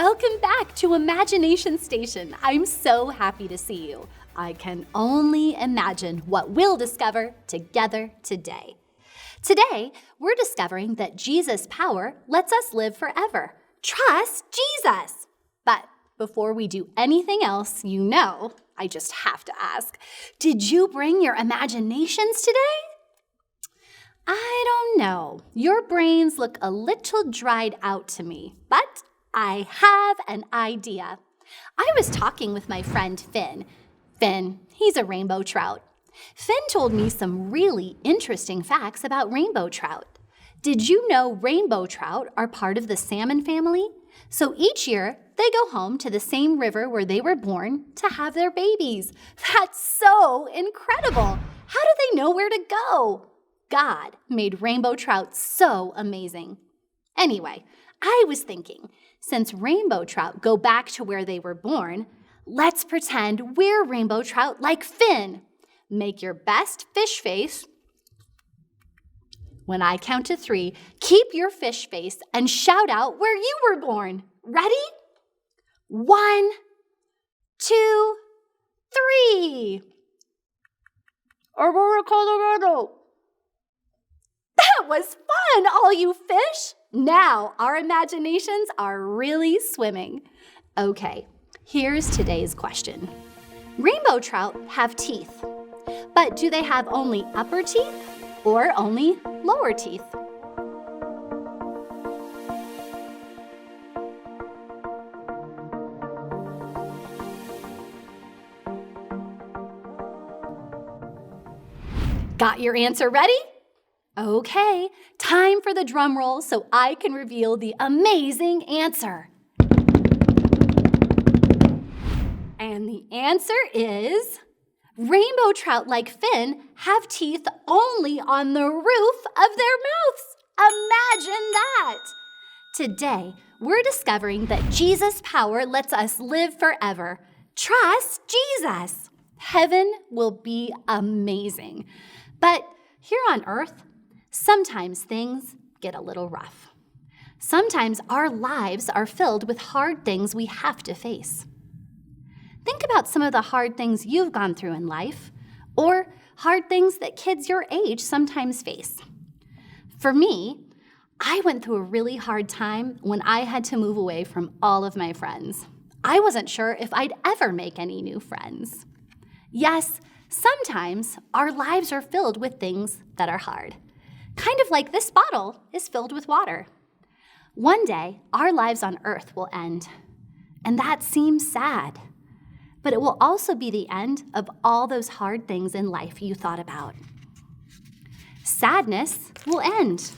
Welcome back to Imagination Station. I'm so happy to see you. I can only imagine what we'll discover together today. Today, we're discovering that Jesus' power lets us live forever. Trust Jesus! But before we do anything else, I just have to ask, did you bring your imaginations today? I don't know. Your brains look a little dried out to me, but I have an idea. I was talking with my friend Finn. Finn, he's a rainbow trout. Finn told me some really interesting facts about rainbow trout. Did you know rainbow trout are part of the salmon family? So each year, they go home to the same river where they were born to have their babies. That's so incredible. How do they know where to go? God made rainbow trout so amazing. Anyway, I was thinking, since rainbow trout go back to where they were born, let's pretend we're rainbow trout like Finn. Make your best fish face. When I count to 3, keep your fish face and shout out where you were born. Ready? 1, 2, 3. Aurora, Colorado. That was fun, all you fish. Now our imaginations are really swimming. Okay, here's today's question. Rainbow trout have teeth, but do they have only upper teeth or only lower teeth? Got your answer ready? Okay, time for the drum roll so I can reveal the amazing answer. And the answer is rainbow trout like Finn have teeth only on the roof of their mouths. Imagine that! Today, we're discovering that Jesus' power lets us live forever. Trust Jesus. Heaven will be amazing. But here on earth, sometimes things get a little rough. Sometimes our lives are filled with hard things we have to face. Think about some of the hard things you've gone through in life, or hard things that kids your age sometimes face. For me, I went through a really hard time when I had to move away from all of my friends. I wasn't sure if I'd ever make any new friends. Yes, sometimes our lives are filled with things that are hard. Kind of like this bottle is filled with water. One day, our lives on earth will end, and that seems sad. But it will also be the end of all those hard things in life you thought about. Sadness will end.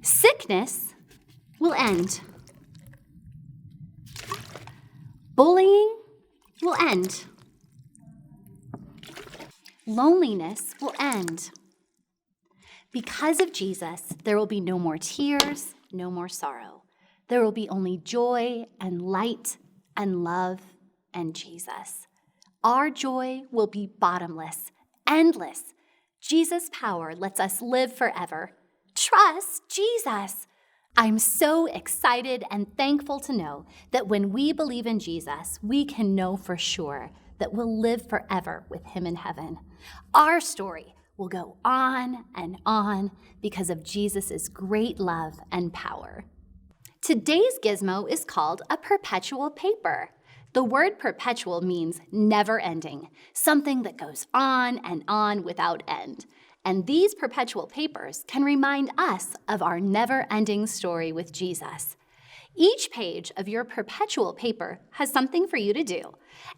Sickness will end. Bullying will end. Loneliness will end. Because of Jesus, there will be no more tears, no more sorrow. There will be only joy and light and love and Jesus. Our joy will be bottomless, endless. Jesus' power lets us live forever. Trust Jesus. I'm so excited and thankful to know that when we believe in Jesus, we can know for sure that we'll live forever with him in heaven. Our story will go on and on because of Jesus' great love and power. Today's gizmo is called a perpetual paper. The word perpetual means never-ending, something that goes on and on without end. And these perpetual papers can remind us of our never-ending story with Jesus. Each page of your perpetual paper has something for you to do.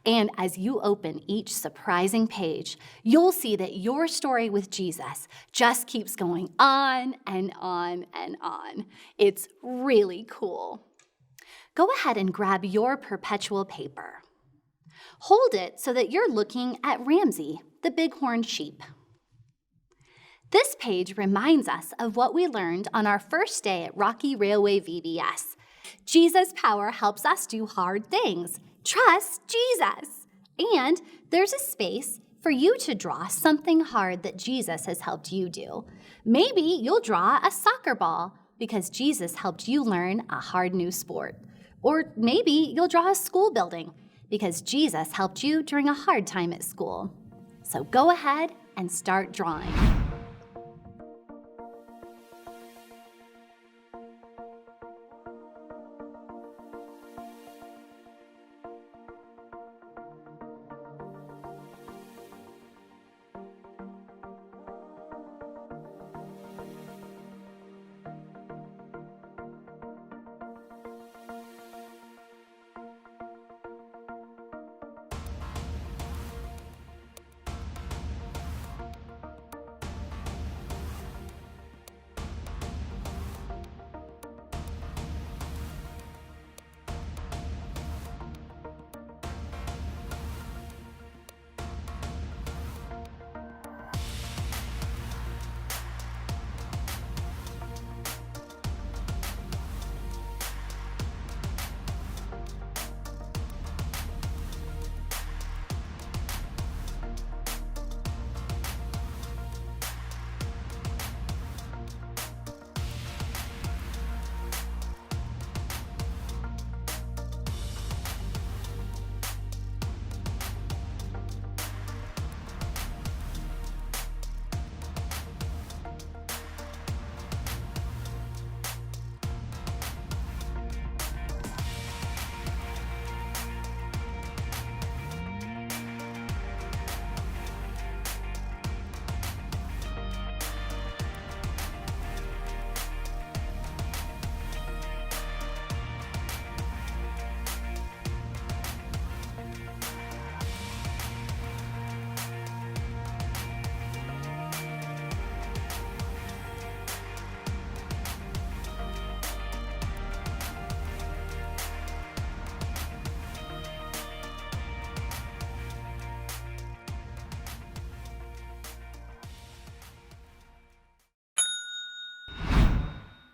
And as you open each surprising page, you'll see that your story with Jesus just keeps going on and on and on. It's really cool. Go ahead and grab your perpetual paper. Hold it so that you're looking at Ramsey, the bighorn sheep. This page reminds us of what we learned on our first day at Rocky Railway VBS. Jesus' power helps us do hard things. Trust Jesus. And there's a space for you to draw something hard that Jesus has helped you do. Maybe you'll draw a soccer ball because Jesus helped you learn a hard new sport. Or maybe you'll draw a school building because Jesus helped you during a hard time at school. So go ahead and start drawing.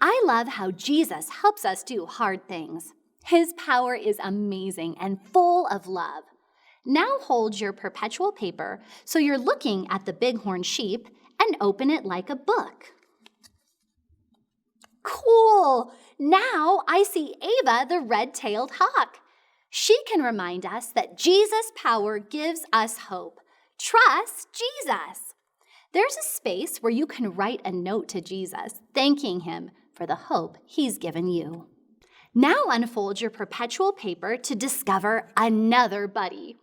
I love how Jesus helps us do hard things. His power is amazing and full of love. Now hold your perpetual paper so you're looking at the bighorn sheep and open it like a book. Cool! Now I see Ava the red-tailed hawk. She can remind us that Jesus' power gives us hope. Trust Jesus. There's a space where you can write a note to Jesus, thanking him for the hope he's given you. Now unfold your perpetual paper to discover another buddy.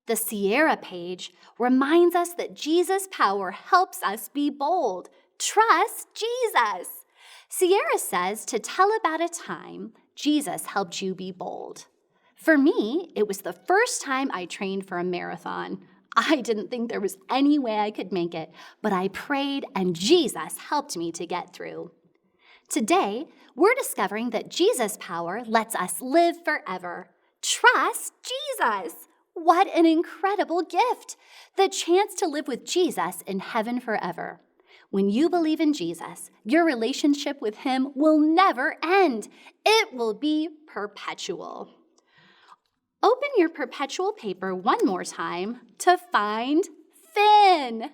The Sierra page reminds us that Jesus' power helps us be bold. Trust Jesus. Sierra says to tell about a time Jesus helped you be bold. For me, it was the first time I trained for a marathon. I didn't think there was any way I could make it, but I prayed and Jesus helped me to get through. Today, we're discovering that Jesus' power lets us live forever. Trust Jesus. What an incredible gift! The chance to live with Jesus in heaven forever. When you believe in Jesus, your relationship with him will never end. It will be perpetual. Open your perpetual paper one more time to find Finn.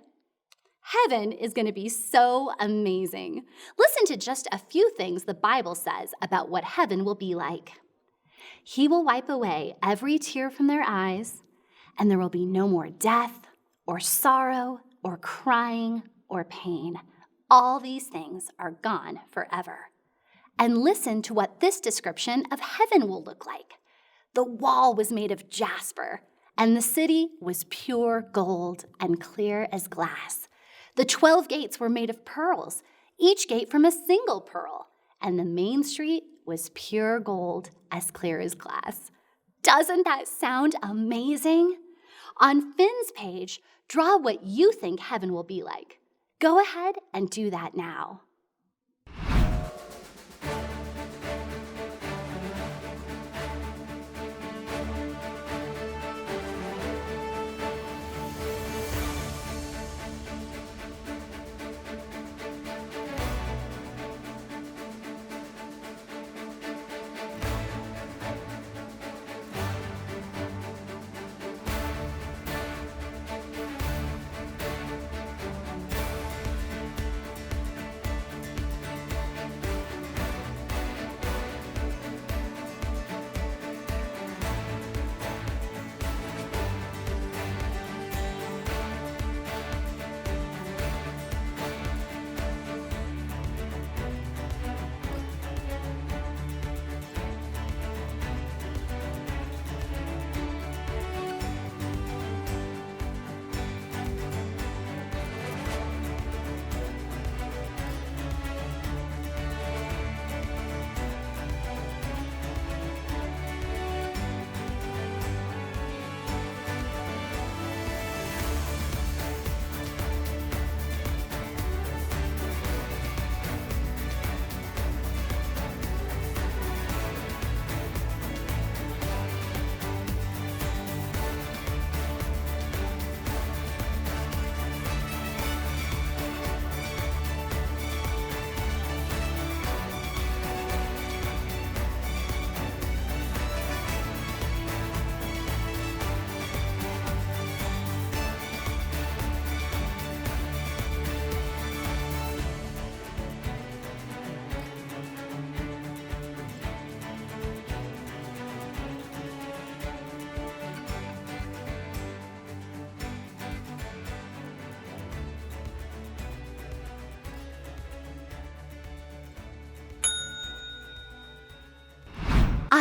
Heaven is going to be so amazing. Listen to just a few things the Bible says about what heaven will be like. He will wipe away every tear from their eyes, and there will be no more death or sorrow or crying or pain. All these things are gone forever. And listen to what this description of heaven will look like. The wall was made of jasper, and the city was pure gold and clear as glass. The 12 gates were made of pearls, each gate from a single pearl, and the main street was pure gold as clear as glass. Doesn't that sound amazing? On Finn's page, draw what you think heaven will be like. Go ahead and do that now.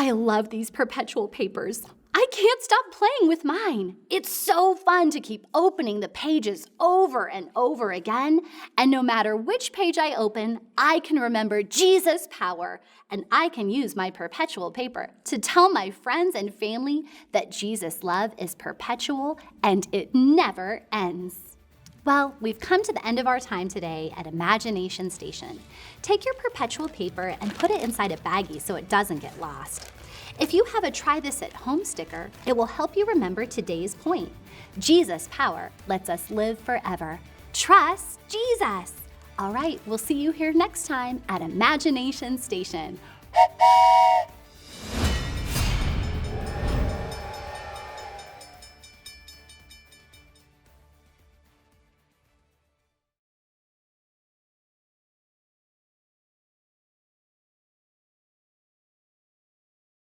I love these perpetual papers. I can't stop playing with mine. It's so fun to keep opening the pages over and over again. And no matter which page I open, I can remember Jesus' power. And I can use my perpetual paper to tell my friends and family that Jesus' love is perpetual and it never ends. Well, we've come to the end of our time today at Imagination Station. Take your perpetual paper and put it inside a baggie so it doesn't get lost. If you have a Try This at Home sticker, it will help you remember today's point. Jesus' power lets us live forever. Trust Jesus. All right, we'll see you here next time at Imagination Station.